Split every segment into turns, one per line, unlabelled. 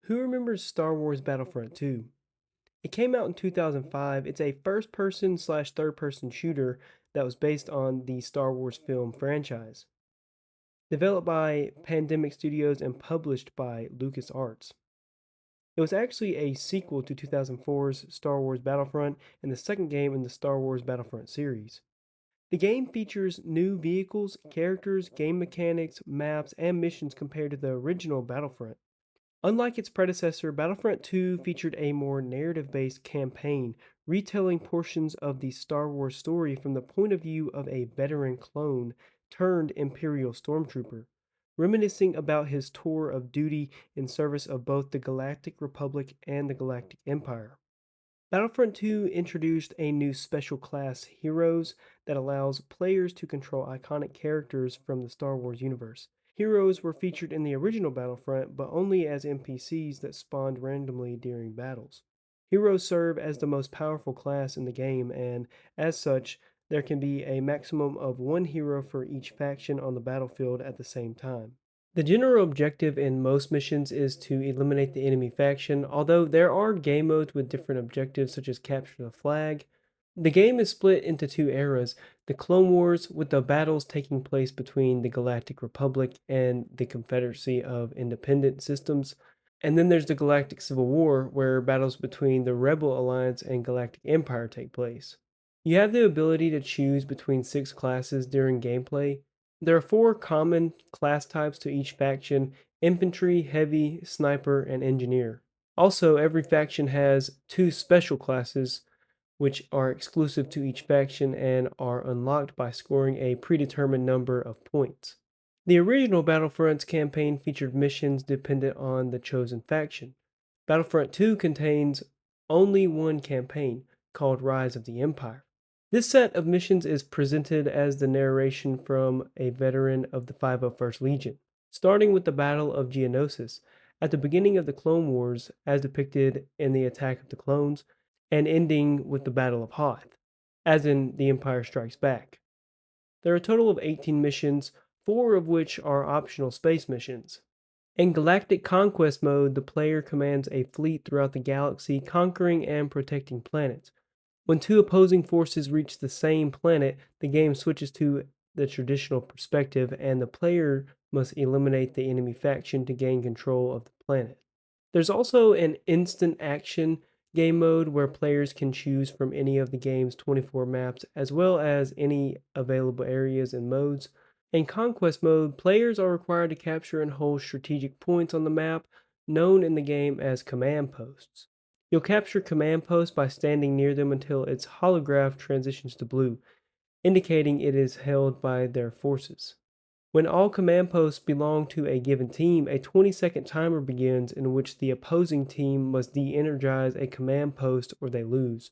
Who remembers Star Wars Battlefront 2? It came out in 2005. It's a first person slash third person shooter that was based on the Star Wars film franchise. Developed by Pandemic Studios and published by LucasArts. It was actually a sequel to 2004's Star Wars Battlefront and the second game in the Star Wars Battlefront series. The game features new vehicles, characters, game mechanics, maps, and missions compared to the original Battlefront. Unlike its predecessor, Battlefront 2 featured a more narrative based campaign, retelling portions of the Star Wars story from the point of view of a veteran clone turned Imperial Stormtrooper, reminiscing about his tour of duty in service of both the Galactic Republic and the Galactic Empire. Battlefront 2 introduced a new special class, Heroes, that allows players to control iconic characters from the Star Wars universe. Heroes were featured in the original Battlefront, but only as NPCs that spawned randomly during battles. Heroes serve as the most powerful class in the game, and as such, there can be a maximum of one hero for each faction on the battlefield at the same time. The general objective in most missions is to eliminate the enemy faction, although there are game modes with different objectives, such as capture the flag. The game is split into two eras: the Clone Wars, with the battles taking place between the Galactic Republic and the Confederacy of Independent Systems. And then there's the Galactic Civil War, where battles between the Rebel Alliance and Galactic Empire take place. You have the ability to choose between six classes during gameplay. There are four common class types to each faction: infantry, heavy, sniper, and engineer. Also, every faction has two special classes, which are exclusive to each faction and are unlocked by scoring a predetermined number of points. The original Battlefront's campaign featured missions dependent on the chosen faction. Battlefront 2 contains only one campaign, called Rise of the Empire. This set of missions is presented as the narration from a veteran of the 501st Legion, starting with the Battle of Geonosis at the beginning of the Clone Wars, as depicted in the Attack of the Clones, and ending with the Battle of Hoth, as in The Empire Strikes Back. There are a total of 18 missions, four of which are optional space missions. In Galactic Conquest mode, the player commands a fleet throughout the galaxy, conquering and protecting planets. When two opposing forces reach the same planet, the game switches to the traditional perspective, and the player must eliminate the enemy faction to gain control of the planet. There's also an instant action game mode where players can choose from any of the game's 24 maps, as well as any available areas and modes. In Conquest mode, players are required to capture and hold strategic points on the map, known in the game as command posts. You'll capture command posts by standing near them until its holograph transitions to blue, indicating it is held by their forces. When all command posts belong to a given team, a 20-second timer begins in which the opposing team must de energize a command post or they lose.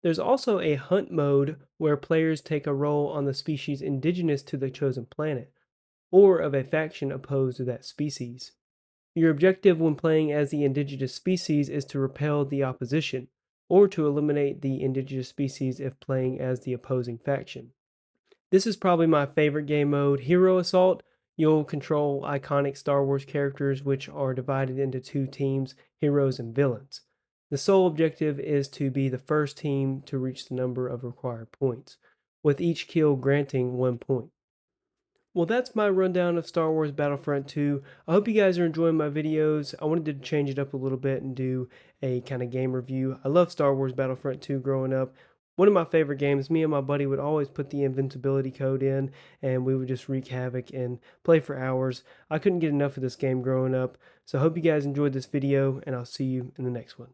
There's also a hunt mode where players take a role on the species indigenous to the chosen planet, or of a faction opposed to that species. Your objective when playing as the indigenous species is to repel the opposition, or to eliminate the indigenous species if playing as the opposing faction. This is probably my favorite game mode, Hero Assault. You'll control iconic Star Wars characters, which are divided into two teams, heroes and villains. The sole objective is to be the first team to reach the number of required points, with each kill granting 1 point. Well, that's my rundown of Star Wars Battlefront 2. I hope you guys are enjoying my videos. I wanted to change it up a little bit and do a kind of game review. I love Star Wars Battlefront 2 growing up. One of my favorite games. Me and my buddy would always put the invincibility code in, and we would just wreak havoc and play for hours. I couldn't get enough of this game growing up. So I hope you guys enjoyed this video, and I'll see you in the next one.